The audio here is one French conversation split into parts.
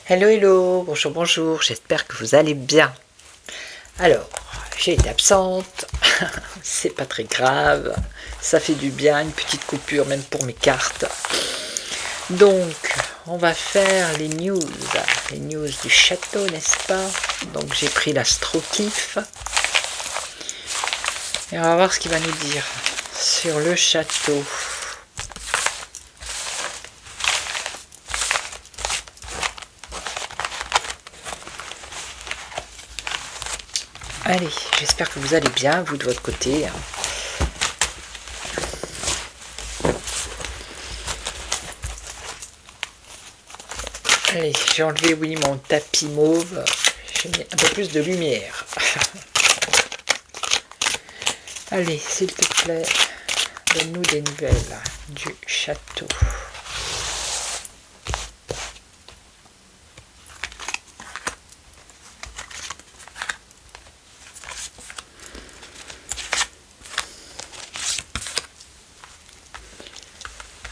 Hello, hello, bonjour, bonjour, j'espère que vous allez bien. Alors, j'ai été absente, c'est pas très grave, ça fait du bien, une petite coupure même pour mes cartes. Donc, on va faire les news du château, n'est-ce pas? Donc j'ai pris l'astro-kiff, et on va voir ce qu'il va nous dire sur le château. Allez, j'espère que vous allez bien, vous de votre côté. Allez, j'ai enlevé, oui, mon tapis mauve. J'ai mis un peu plus de lumière. Allez, s'il te plaît, donne-nous des nouvelles du château.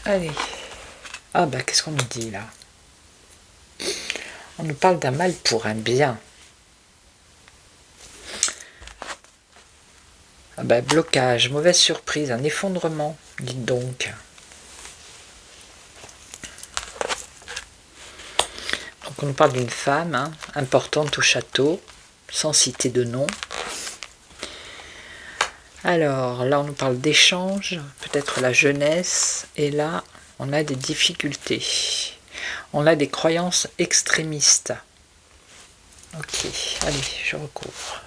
Allez. Ah bah, qu'est-ce qu'on nous dit là? On nous parle d'un mal pour un bien. Ah bah, blocage, mauvaise surprise, un effondrement, dites donc. Donc on nous parle d'une femme importante au château, sans citer de nom. Alors là on nous parle d'échange, peut-être la jeunesse, et là on a des difficultés. On a des croyances extrémistes. Ok, allez, je recouvre.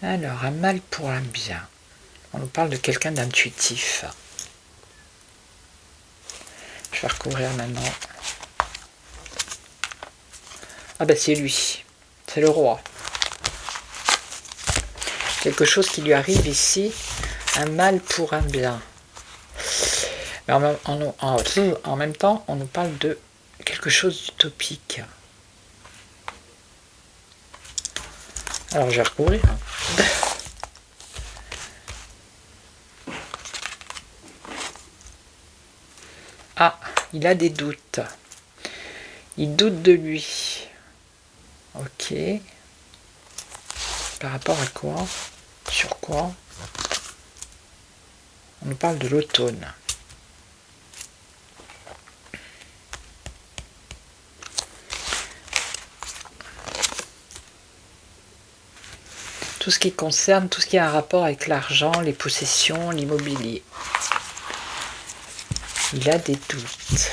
Alors, un mal pour un bien. On nous parle de quelqu'un d'intuitif. Je vais recouvrir maintenant. Ah ben c'est lui. C'est le roi. Quelque chose qui lui arrive ici. Un mal pour un bien. Mais en même temps, on nous parle de quelque chose d'utopique. Alors, je vais recouvrir. Ah, il a des doutes. Il doute de lui. Ok. Par rapport à quoi? Sur quoi? On nous parle de l'automne. Tout ce qui concerne, tout ce qui a un rapport avec l'argent, les possessions, l'immobilier. Il a des doutes.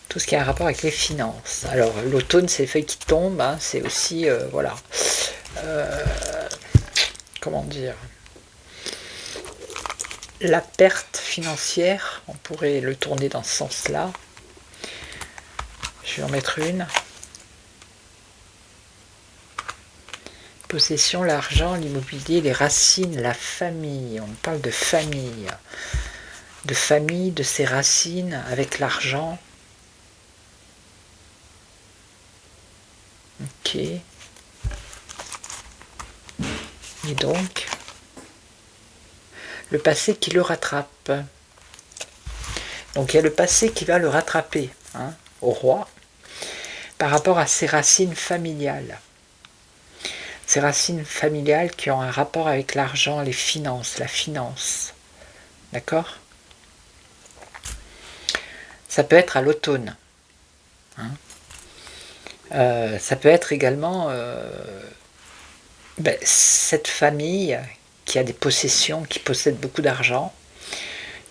Tout ce qui a un rapport avec les finances. Alors l'automne, c'est les feuilles qui tombent, c'est aussi, voilà. Comment dire? La perte financière, on pourrait le tourner dans ce sens-là. Je vais en mettre une. Possession, l'argent, l'immobilier, les racines, la famille. On parle de famille. De famille, de ses racines avec l'argent. Ok. Et donc, le passé qui le rattrape. Donc il y a le passé qui va le rattraper, au roi, par rapport à ses racines familiales. Ces racines familiales qui ont un rapport avec l'argent, les finances, la finance. D'accord? Ça peut être à l'automne. Ça peut être également cette famille qui a des possessions, qui possède beaucoup d'argent,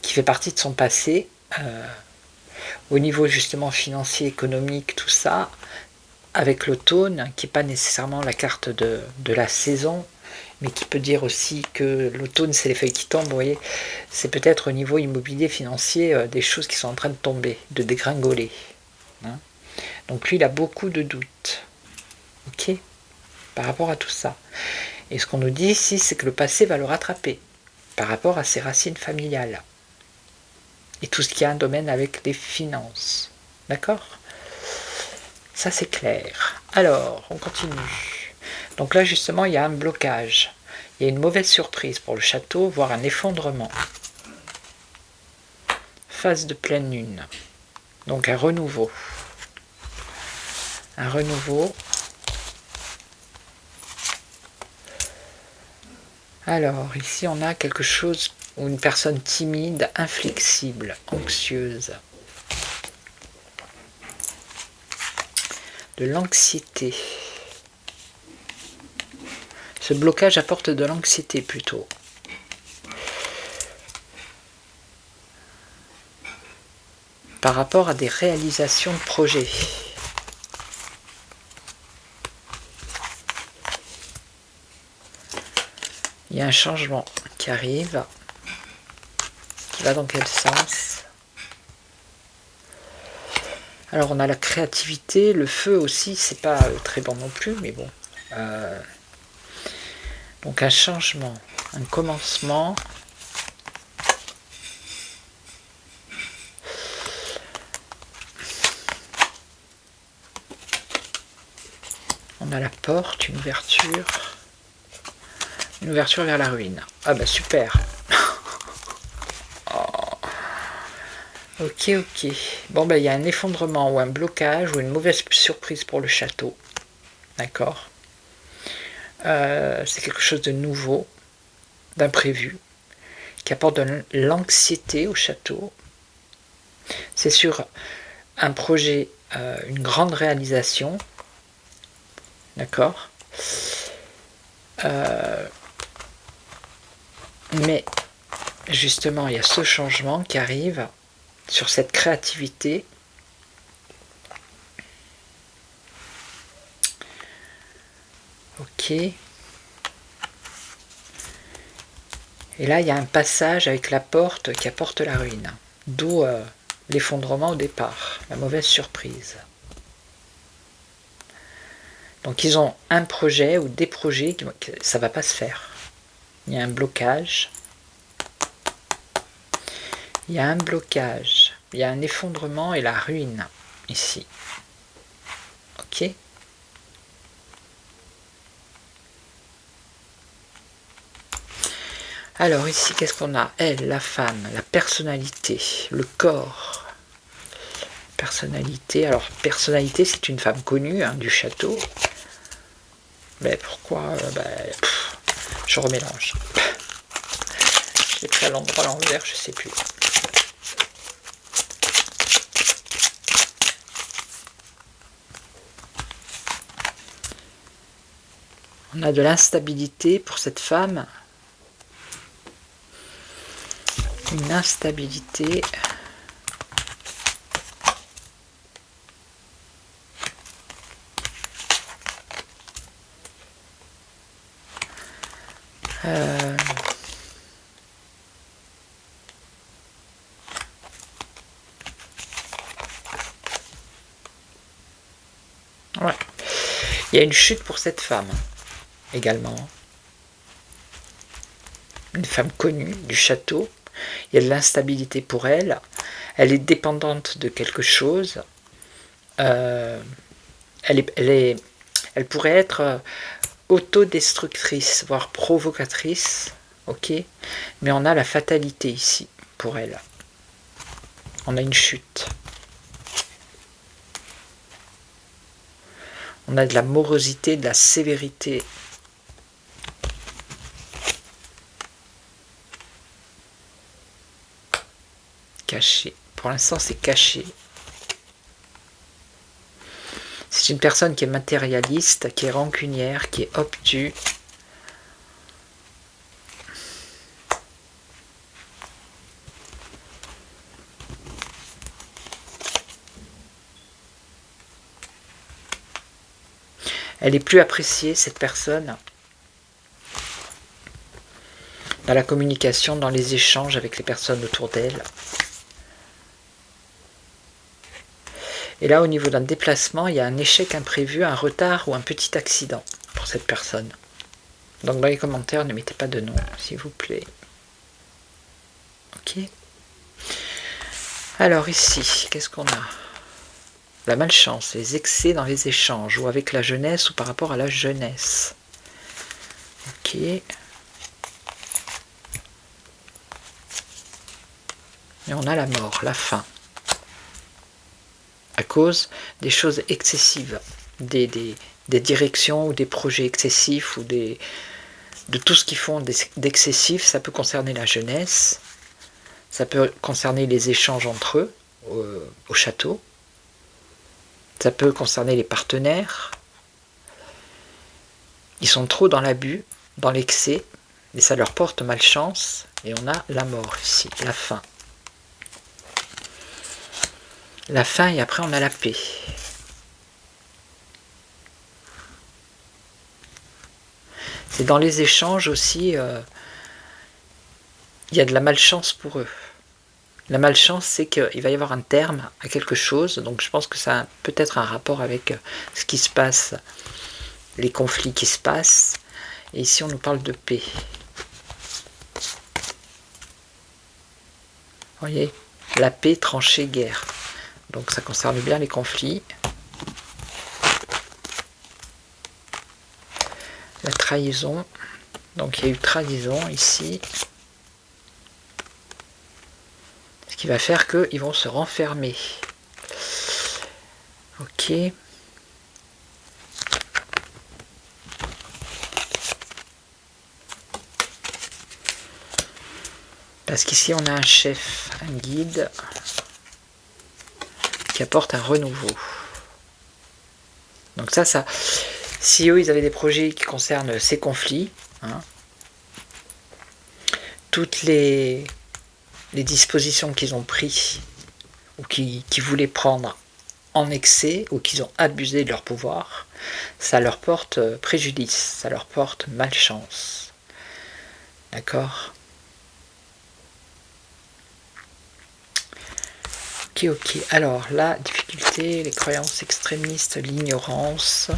qui fait partie de son passé, au niveau justement financier, économique, tout ça, avec l'automne, qui n'est pas nécessairement la carte de la saison, mais qui peut dire aussi que l'automne, c'est les feuilles qui tombent, vous voyez, c'est peut-être au niveau immobilier, financier, des choses qui sont en train de tomber, de dégringoler. Donc lui, il a beaucoup de doutes, ok, par rapport à tout ça. Et ce qu'on nous dit ici, c'est que le passé va le rattraper par rapport à ses racines familiales. Et tout ce qui a un domaine avec les finances. D'accord? Ça, c'est clair. Alors, on continue. Donc là, justement, il y a un blocage. Il y a une mauvaise surprise pour le château, voire un effondrement. Phase de pleine lune. Donc un renouveau. Un renouveau. Alors, ici, on a quelque chose ou une personne timide, inflexible, anxieuse. De l'anxiété. Ce blocage apporte de l'anxiété plutôt. Par rapport à des réalisations de projets. Il y a un changement qui arrive. Qui va dans quel sens? Alors on a la créativité, le feu aussi, c'est pas très bon non plus, mais bon. Donc un changement, un commencement. On a la porte, une ouverture vers la ruine. Ah bah super. Ok, ok. Bon, ben, il y a un effondrement ou un blocage ou une mauvaise surprise pour le château. D'accord. C'est quelque chose de nouveau, d'imprévu, qui apporte de l'anxiété au château. C'est sur un projet, une grande réalisation. D'accord. Mais, justement, il y a ce changement qui arrive sur cette créativité. Ok. Et là, il y a un passage avec la porte qui apporte la ruine. D'où l'effondrement au départ, la mauvaise surprise. Donc ils ont un projet ou des projets, ça ne va pas se faire. Il y a un blocage. Il y a un blocage. Il y a un effondrement et la ruine ici. Ok. Alors ici, qu'est-ce qu'on a? Elle, la femme, la personnalité, le corps. Personnalité. Alors, personnalité, c'est une femme connue du château. Mais pourquoi je remélange. Je l'ai pris à l'endroit à l'envers, je sais plus. On a de l'instabilité pour cette femme. Une instabilité. Ouais. Il y a une chute pour cette femme également. Une femme connue du château. Il y a de l'instabilité pour elle. Elle est dépendante de quelque chose. Elle pourrait être autodestructrice, voire provocatrice. Ok. Mais on a la fatalité ici pour elle. On a une chute. On a de la morosité, de la sévérité. Caché. Pour l'instant, c'est caché. C'est une personne qui est matérialiste, qui est rancunière, qui est obtus. Elle est plus appréciée, cette personne, dans la communication, dans les échanges avec les personnes autour d'elle. Et là, au niveau d'un déplacement, il y a un échec imprévu, un retard ou un petit accident pour cette personne. Donc dans les commentaires, ne mettez pas de nom, s'il vous plaît. Ok. Alors ici, qu'est-ce qu'on a? La malchance, les excès dans les échanges, ou avec la jeunesse, ou par rapport à la jeunesse. Ok. Et on a la mort, la fin. À cause des choses excessives, des directions ou des projets excessifs, ou de tout ce qu'ils font d'excessif. Ça peut concerner la jeunesse, ça peut concerner les échanges entre eux au château, ça peut concerner les partenaires. Ils sont trop dans l'abus, dans l'excès, et ça leur porte malchance. Et on a la mort ici, la fin. La fin, et après on a la paix. C'est dans les échanges aussi, il y a de la malchance pour eux. La malchance, c'est qu'il va y avoir un terme à quelque chose, donc je pense que ça a peut-être un rapport avec ce qui se passe, les conflits qui se passent. Et ici, on nous parle de paix. Vous voyez, la paix, tranchée, guerre. Donc ça concerne bien les conflits. La trahison. Donc il y a eu trahison ici. Ce qui va faire qu'ils vont se renfermer. Ok. Parce qu'ici on a un chef, un guide, qui apporte un renouveau. Donc ça, si eux ils avaient des projets qui concernent ces conflits, hein, toutes les dispositions qu'ils ont prises ou qui voulaient prendre en excès ou qu'ils ont abusé de leur pouvoir, ça leur porte préjudice, ça leur porte malchance. D'accord ? Ok. Alors, la difficulté, les croyances extrémistes, l'ignorance.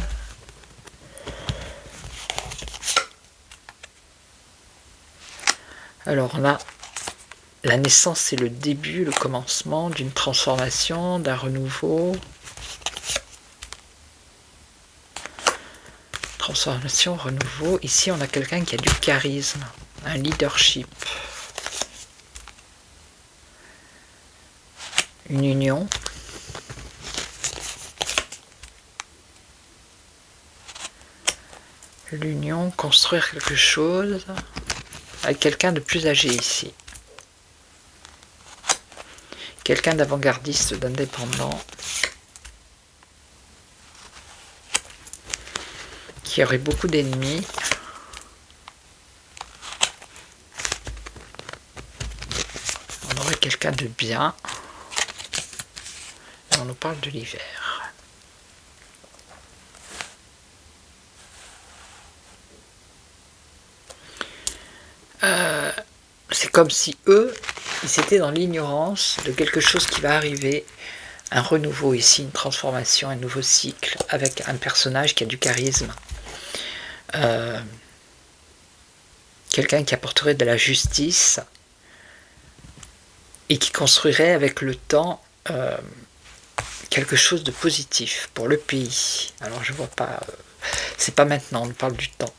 Alors là, la naissance, c'est le début, le commencement d'une transformation, d'un renouveau. Transformation, renouveau. Ici, on a quelqu'un qui a du charisme, un leadership. Une union. L'union, construire quelque chose avec quelqu'un de plus âgé ici. Quelqu'un d'avant-gardiste, d'indépendant, qui aurait beaucoup d'ennemis. On aurait quelqu'un de bien. Et on nous parle de l'hiver. C'est comme si eux, ils étaient dans l'ignorance de quelque chose qui va arriver, un renouveau ici, une transformation, un nouveau cycle, avec un personnage qui a du charisme, quelqu'un qui apporterait de la justice et qui construirait avec le temps quelque chose de positif pour le pays. Alors je vois pas, c'est pas maintenant, on parle du temps.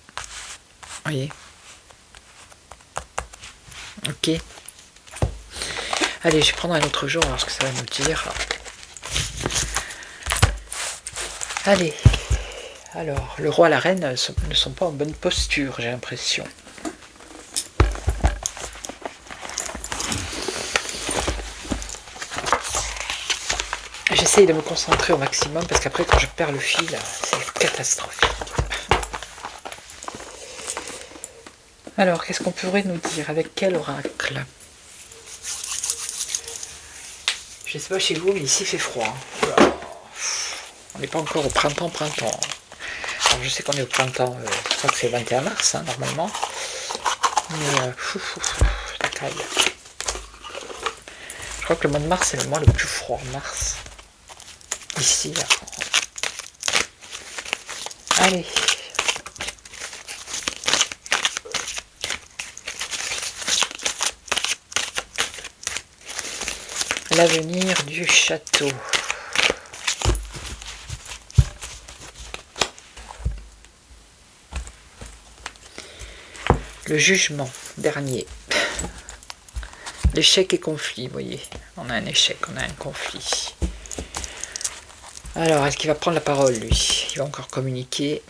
Vous voyez ? Ok. Allez, je vais prendre un autre jour, voir ce que ça va nous dire. Allez. Alors, le roi et la reine ne sont pas en bonne posture, j'ai l'impression. J'essaye de me concentrer au maximum, parce qu'après, quand je perds le fil, c'est catastrophique. Alors, qu'est-ce qu'on pourrait nous dire? Avec quel oracle? Je sais pas chez vous, mais ici il fait froid. On n'est pas encore au printemps. Alors je sais qu'on est au printemps, je crois que c'est le 21 mars, hein, normalement. Mais la caille. Je crois que le mois de mars, c'est le mois le plus froid, mars. Ici, là. Allez. L'avenir du château. Le jugement dernier. L'échec et conflit, vous voyez. On a un échec, on a un conflit. Alors, est-ce qu'il va prendre la parole, lui? Il va encore communiquer.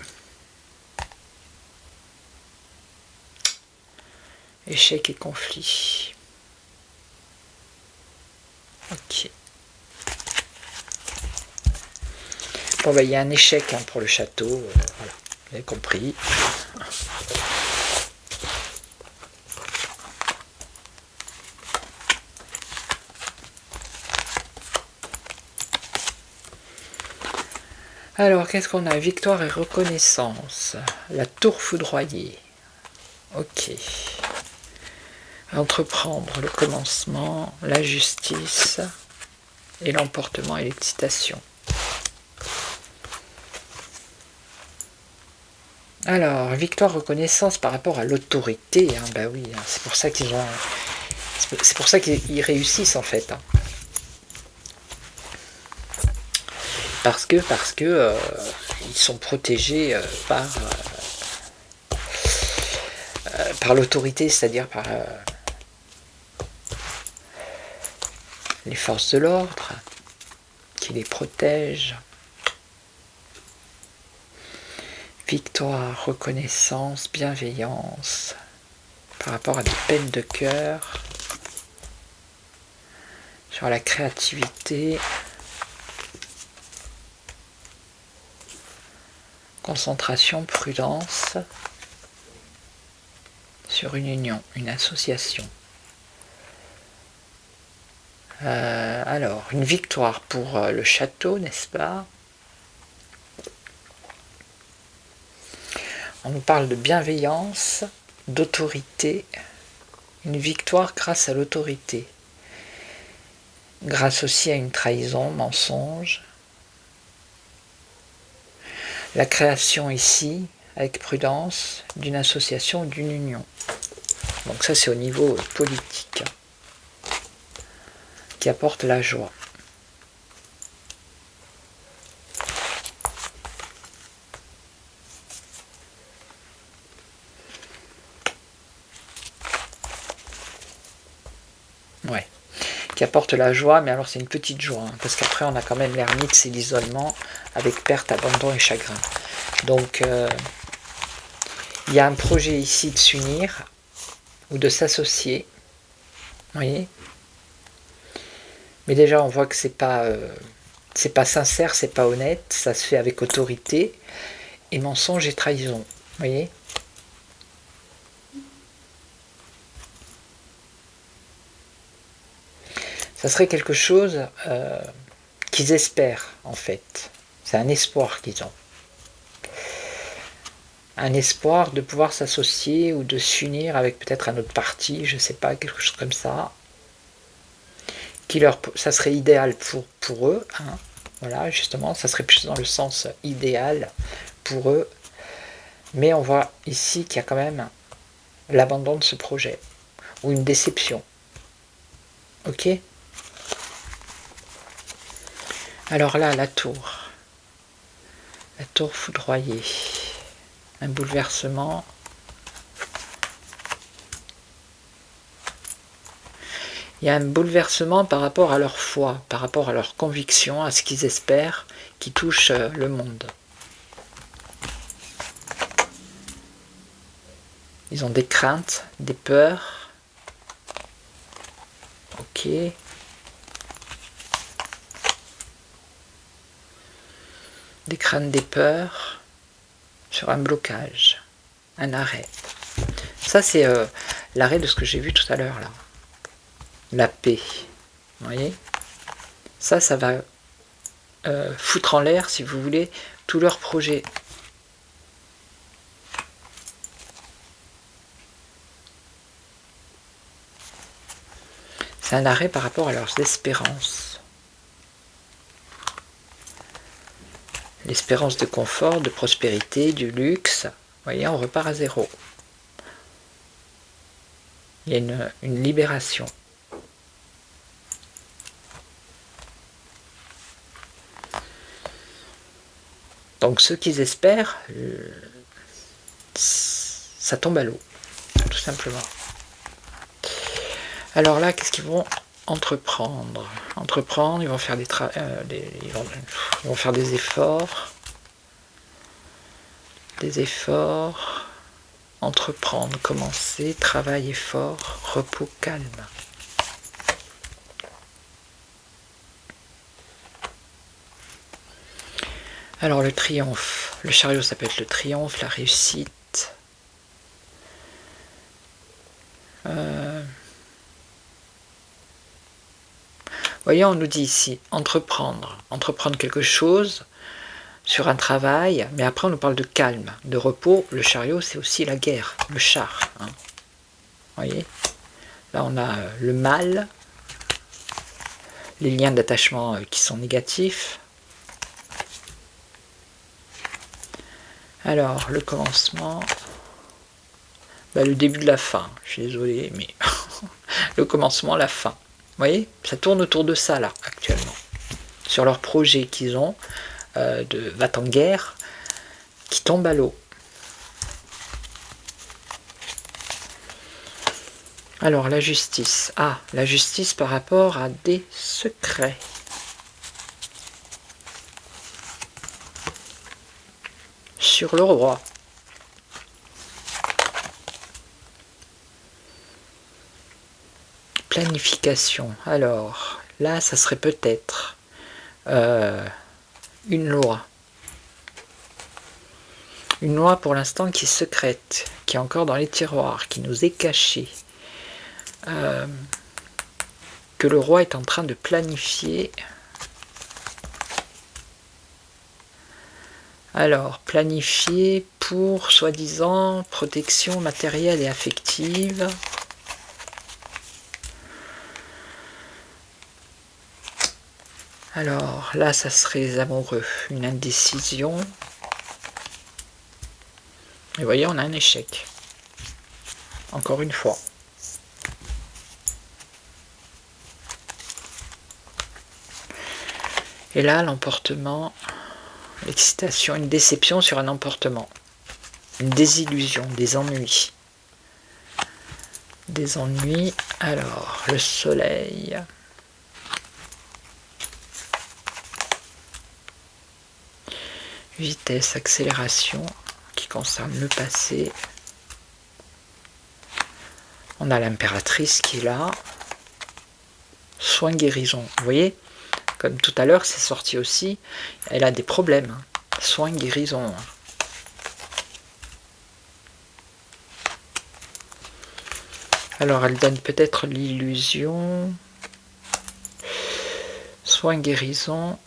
Échec et conflit. Ok. Bon, bah, il y a un échec hein, pour le château. Voilà, vous avez compris. Alors, qu'est-ce qu'on a? Victoire et reconnaissance. La tour foudroyée. Ok. Entreprendre le commencement, la justice et l'emportement et l'excitation. Alors, victoire, reconnaissance par rapport à l'autorité. Hein, bah oui, hein, c'est pour ça qu'ils ont... C'est pour ça qu'ils réussissent en fait. Hein. Parce que ils sont protégés par l'autorité, c'est-à-dire par les forces de l'ordre qui les protègent. Victoire, reconnaissance, bienveillance par rapport à des peines de cœur, sur la créativité, concentration, prudence, sur une union, une association. Alors, une victoire pour le château, n'est-ce pas? On nous parle de bienveillance, d'autorité, une victoire grâce à l'autorité, grâce aussi à une trahison, mensonge. La création ici, avec prudence, d'une association ou d'une union. Donc ça c'est au niveau politique, qui apporte la joie. Ouais, qui apporte la joie, mais alors c'est une petite joie, hein, parce qu'après on a quand même l'ermite, c'est l'isolement, avec perte, abandon et chagrin. Donc il y a un projet ici de s'unir, ou de s'associer, vous voyez. Mais déjà on voit que c'est pas sincère, c'est pas honnête, ça se fait avec autorité, et mensonge et trahison, vous voyez. Ça serait quelque chose qu'ils espèrent, en fait. C'est un espoir qu'ils ont. Un espoir de pouvoir s'associer ou de s'unir avec peut-être un autre parti, je ne sais pas, quelque chose comme ça. Ça serait idéal pour eux. Hein. Voilà, justement, ça serait plus dans le sens idéal pour eux. Mais on voit ici qu'il y a quand même l'abandon de ce projet. Ou une déception. Ok ? Alors là, la tour foudroyée, un bouleversement. Il y a un bouleversement par rapport à leur foi, par rapport à leur conviction, à ce qu'ils espèrent, qui touche le monde. Ils ont des craintes, des peurs. Ok. Des craintes, des peurs, sur un blocage, un arrêt. Ça, c'est l'arrêt de ce que j'ai vu tout à l'heure, là. La paix. Vous voyez ? Ça va foutre en l'air, si vous voulez, tout leur projet. C'est un arrêt par rapport à leurs espérances. L'espérance de confort, de prospérité, du luxe. Vous voyez, on repart à zéro. Il y a une libération. Donc ceux qui espèrent, ça tombe à l'eau, tout simplement. Alors là, qu'est-ce qu'ils vont entreprendre? Ils vont faire ils vont faire des efforts. Entreprendre, commencer, travail, effort, repos, calme. Alors le triomphe, le chariot ça peut être le triomphe, la réussite. Voyez, on nous dit ici, entreprendre quelque chose sur un travail, mais après on nous parle de calme, de repos. Le chariot c'est aussi la guerre, le char. Hein. Voyez, là on a le mal, les liens d'attachement qui sont négatifs. Alors, le commencement, le début de la fin, je suis désolé, mais le commencement, la fin. Vous voyez, ça tourne autour de ça, là, actuellement. Sur leur projet qu'ils ont, de va-t-en-guerre, qui tombe à l'eau. Alors, la justice. Ah, la justice par rapport à des secrets. Sur le roi. Planification. Alors, là, ça serait peut-être une loi. Une loi pour l'instant qui est secrète, qui est encore dans les tiroirs, qui nous est cachée. Que le roi est en train de planifier. Alors, planifier pour, soi-disant, protection matérielle et affective. Alors, là, ça serait les amoureux. Une indécision. Et vous voyez, on a un échec. Encore une fois. Et là, l'emportement, l'excitation, une déception sur un emportement. Une désillusion, des ennuis. Des ennuis. Alors, le soleil. Vitesse, accélération, qui concerne le passé. On a l'impératrice qui est là. Soin, guérison. Vous voyez, comme tout à l'heure, c'est sorti aussi. Elle a des problèmes. Soin, guérison. Alors, elle donne peut-être l'illusion. Soin, guérison.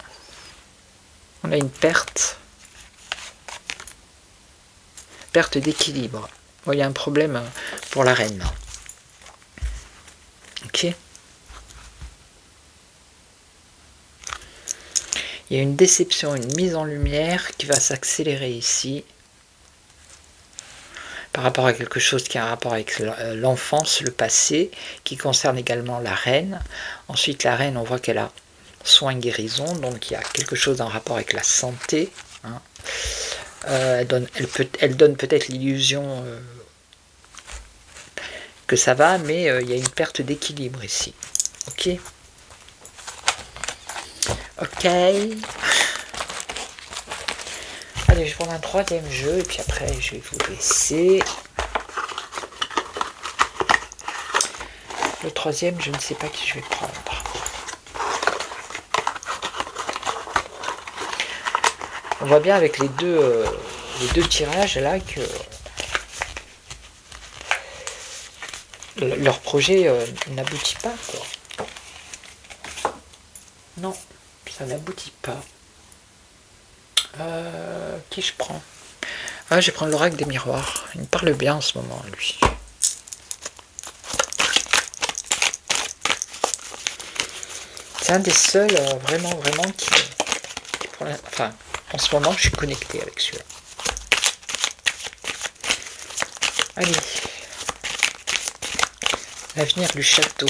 On a une perte. Perte d'équilibre. Il y a un problème pour la reine. Ok. Il y a une déception, une mise en lumière qui va s'accélérer ici par rapport à quelque chose qui a un rapport avec l'enfance, le passé, qui concerne également la reine. Ensuite, la reine, on voit qu'elle a soin, guérison, donc il y a quelque chose en rapport avec la santé. Hein. Elle donne peut-être l'illusion que ça va, mais il y a une perte d'équilibre ici. Ok. Ok. Allez, je vais prendre un troisième jeu et puis après je vais vous laisser. Le troisième, je ne sais pas qui je vais prendre. On voit bien avec les deux tirages là que leur projet n'aboutit pas, quoi. Non, ça n'aboutit pas. Qui je prends? Ah, je vais prendre l'oracle des miroirs. Il me parle bien en ce moment, lui. C'est un des seuls vraiment qui pour enfin, en ce moment, je suis connecté avec celui-là. Allez. L'avenir du château.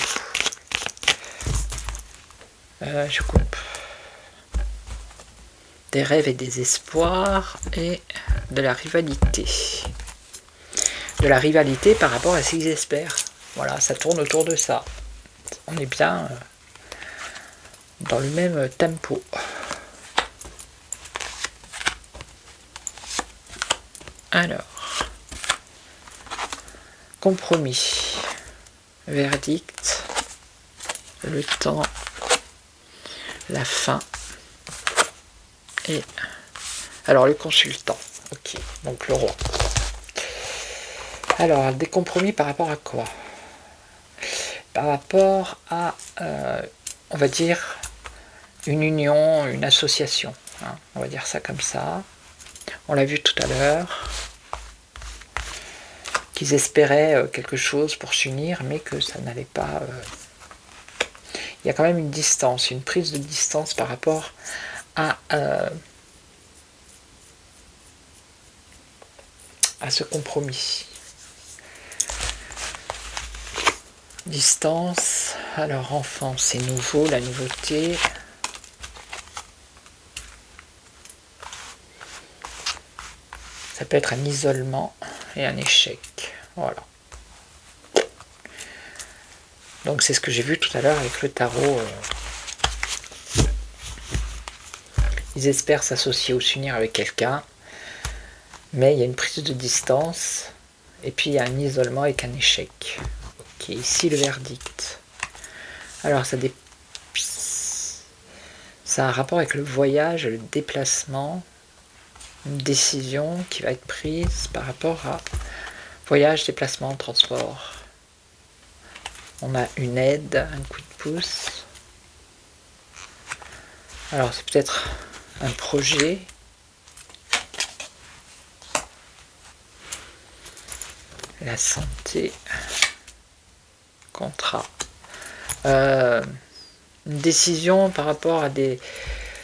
Je coupe. des rêves et des espoirs et de la rivalité. De la rivalité par rapport à ce qu'ils espèrent. Voilà, ça tourne autour de ça. On est bien dans le même tempo. Alors, compromis, verdict, le temps, la fin et alors le consultant. Ok, donc le roi. Alors, des compromis par rapport à quoi? Par rapport à, on va dire, une union, une association. Hein, on va dire ça comme ça. On l'a vu tout à l'heure. Qu'ils espéraient quelque chose pour s'unir, mais que ça n'allait pas... Il y a quand même une distance, une prise de distance par rapport à ce compromis. Distance, alors enfant, c'est nouveau, la nouveauté. Ça peut être un isolement et un échec. Voilà. Donc c'est ce que j'ai vu tout à l'heure avec le tarot. Ils espèrent s'associer ou s'unir avec quelqu'un, mais il y a une prise de distance, et puis il y a un isolement avec un échec. Ok, ici le verdict. Alors ça a un rapport avec le voyage, le déplacement, une décision qui va être prise par rapport à voyage, déplacement, transport. On a une aide, un coup de pouce. Alors c'est peut-être un projet. La santé. Contrat. Une décision par rapport à des...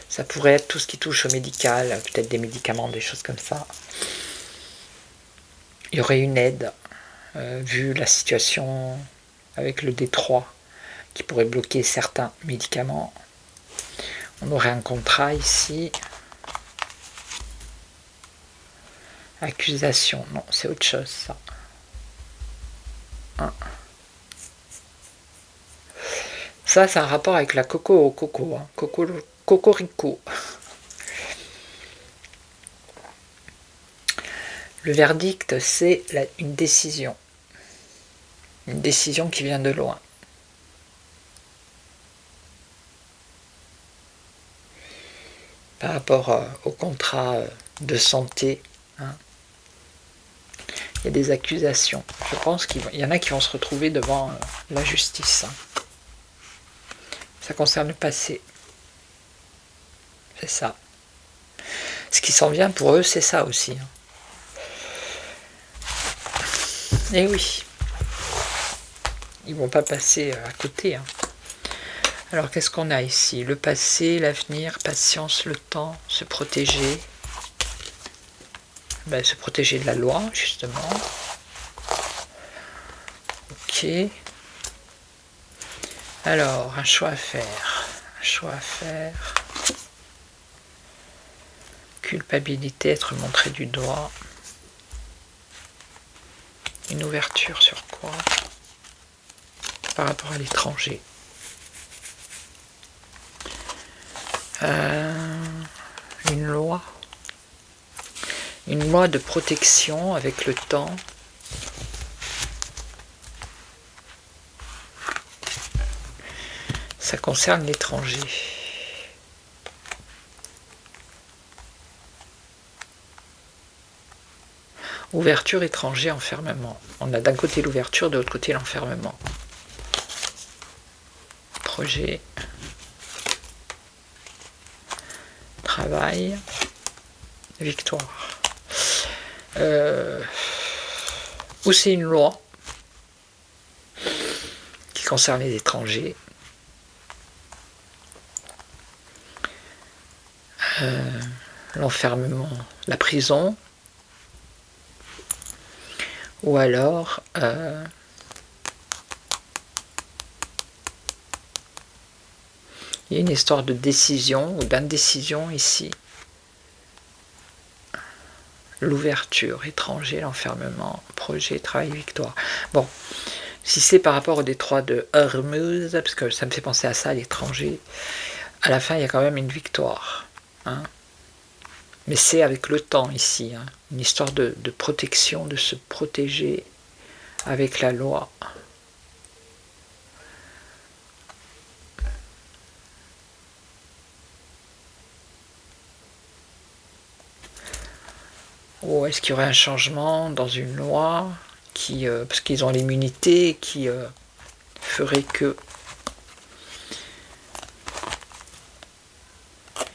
Ça pourrait être tout ce qui touche au médical, peut-être des médicaments, des choses comme ça. Il y aurait une aide, vu la situation avec le Détroit, qui pourrait bloquer certains médicaments. On aurait un contrat ici. Accusation, non, c'est autre chose ça. Ça, c'est un rapport avec la coco, hein. Cocorico. Le verdict, c'est une décision. Une décision qui vient de loin. Par rapport au contrat de santé, hein. Il y a des accusations. Je pense qu'il y en a qui vont se retrouver devant la justice. Hein. Ça concerne le passé. C'est ça. Ce qui s'en vient pour eux, c'est ça aussi. Hein. Et oui. Ils vont pas passer à côté. Hein. Alors qu'est-ce qu'on a ici? Le passé, l'avenir, patience, le temps, se protéger. Ben, se protéger de la loi, justement. Ok. Alors, un choix à faire. Un choix à faire. Culpabilité, être montré du doigt. Une ouverture sur quoi? Par rapport à l'étranger. Une loi. Une loi de protection avec le temps. Ça concerne l'étranger. Ouverture, étranger, enfermement. On a d'un côté l'ouverture, de l'autre côté l'enfermement. Projet. Travail. Victoire. Ou c'est une loi qui concerne les étrangers. L'enfermement, la prison. Ou alors il y a une histoire de décision ou d'indécision ici. l'ouverture, étranger, l'enfermement, projet, travail, victoire. Bon, si c'est par rapport au détroit de Hormuz, parce que ça me fait penser à ça, l'étranger, à la fin, il y a quand même une victoire. Hein. Mais c'est avec le temps ici, hein, une histoire de protection, de se protéger avec la loi. Ou est-ce qu'il y aurait un changement dans une loi qui, parce qu'ils ont l'immunité, qui ferait que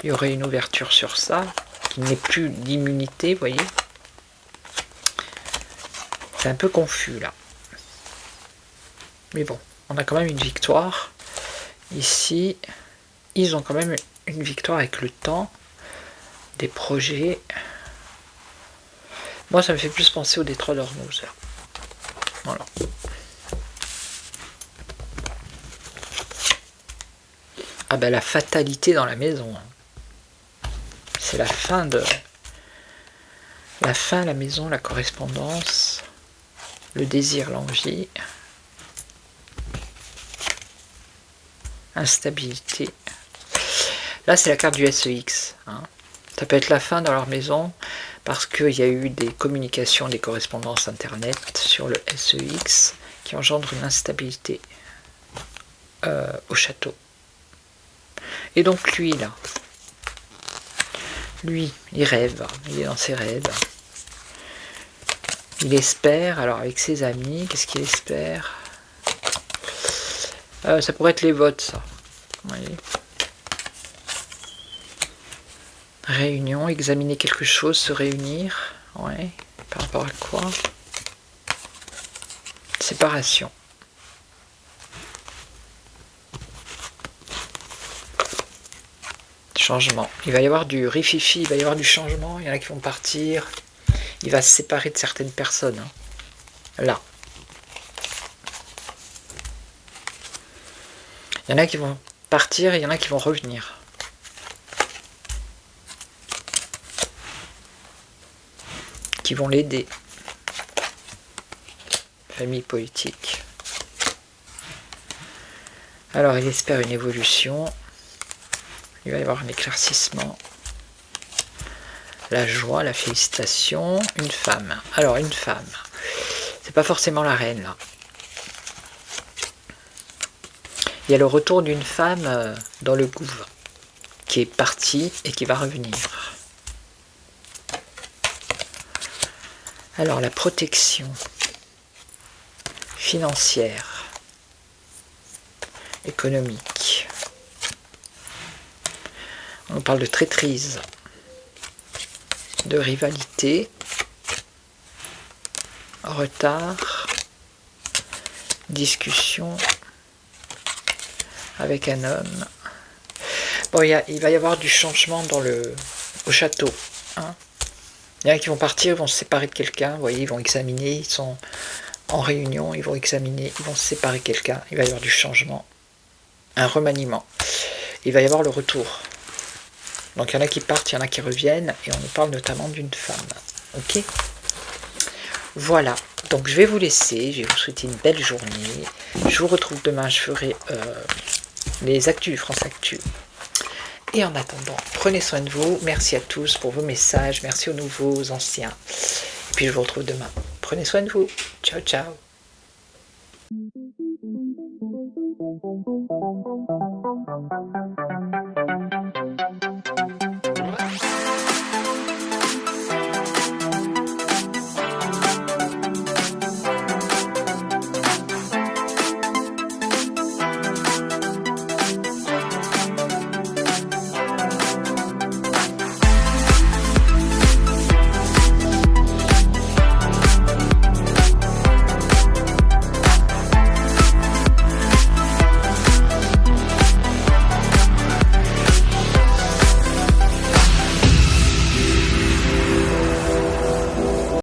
il y aurait une ouverture sur ça, qu'il n'ait plus d'immunité, vous voyez. C'est un peu confus là. Mais bon, on a quand même une victoire. Ici, ils ont quand même une victoire avec le temps, des projets. Moi, ça me fait plus penser au détroit d'Ormuz. Voilà. Ah ben la fatalité dans la maison. C'est la fin de... La fin, la maison, la correspondance, le désir, l'envie, instabilité. Là, c'est la carte du SEX. Hein. Ça peut être la fin dans leur maison parce qu'il y a eu des communications, des correspondances internet sur le SEX qui engendrent une instabilité au château. Et donc lui, là, lui, il rêve, il est dans ses rêves. Il espère, alors avec ses amis, qu'est-ce qu'il espère? Ça pourrait être les votes, ça. Vous voyez. Réunion, examiner quelque chose, se réunir. Ouais, par rapport à quoi? Séparation. Changement. Il va y avoir du rififi, il va y avoir du changement, il y en a qui vont partir. Il va se séparer de certaines personnes. Hein. Là. Il y en a qui vont partir et il y en a qui vont revenir. Qui vont l'aider. Famille politique. Alors il espère une évolution. Il va y avoir un éclaircissement. La joie, la félicitation. Une femme. Alors une femme. C'est pas forcément la reine là. Il y a le retour d'une femme dans le gouffre qui est partie et qui va revenir. Alors la protection financière, économique. On parle de traîtrise, de rivalité, retard, discussion avec un homme. Bon, il va y avoir du changement au château. Hein. Il y en a qui vont partir, ils vont se séparer de quelqu'un. Vous voyez, ils vont examiner, ils sont en réunion, ils vont examiner, ils vont se séparer de quelqu'un. Il va y avoir du changement, un remaniement. Il va y avoir le retour. Donc il y en a qui partent, il y en a qui reviennent, et on nous parle notamment d'une femme. Ok ? Voilà, donc je vais vous laisser, je vais vous souhaiter une belle journée. Je vous retrouve demain, je ferai les actus du France Actu. Et en attendant, prenez soin de vous. Merci à tous pour vos messages. Merci aux nouveaux, aux anciens. Et puis je vous retrouve demain. Prenez soin de vous. Ciao, ciao.